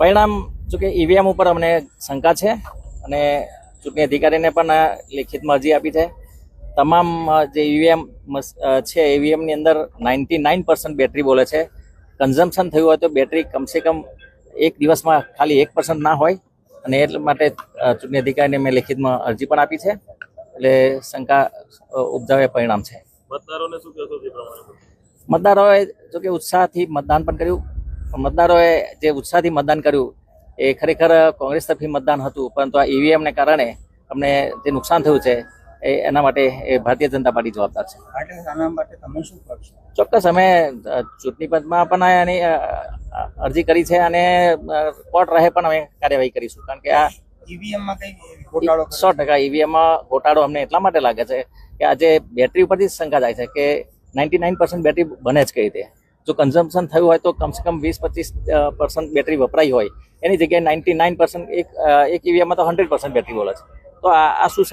પરિણામ જોકે ઈવીએમ ઉપર અમને શંકા છે અને ચૂંટણી અધિકારીને પણ લેખિતમાં અરજી આપી છે. તમામ જે ઈવીએમ છે ઈવીએમની અંદર 99% બેટરી બોલે છે. કન્ઝમ્પશન થયું હોય તો બેટરી કમસે કમ એક દિવસમાં ખાલી 1% ના હોય અને એટલા માટે ચૂંટણી અધિકારીને મેં લેખિતમાં અરજી પણ આપી છે. એટલે શંકા ઉપજાવે પરિણામ છે. મતદારોને શું કહેશો? મતદારોએ જોકે ઉત્સાહથી મતદાન પણ કર્યું. મતદારોએ જે ઉત્સાહથી મતદાન કર્યું એ ખરેખર કોંગ્રેસ તરફી મતદાન હતું, પરંતુ આ ઈવીએમને કારણે અમને જે નુકસાન થયું છે એના માટે એ ભારતીય જનતા પાર્ટી જવાબદાર છે. ચોક્કસ અમે ચૂંટણી પંચમાં પણ એની અરજી કરી છે અને કોર્ટ રહે પણ અમે કાર્યવાહી કરીશું, કારણ કે આ ઈવીએમમાં કઈ 100% ઈવીએમમાં ઘોટાળો અમને એટલા માટે લાગે છે કે આજે બેટરી ઉપરથી શંકા જાય છે કે 99% બેટરી બને જ કઈ રીતે. જો કન્ઝમ્પશન થયું હોય તો કમસે કમ 20-25% બેટરી વપરાઈ હોય, એની જગ્યાએ 99% એક ઈવીએમમાં તો 100% બેટરી બોલે છે. તો આ શું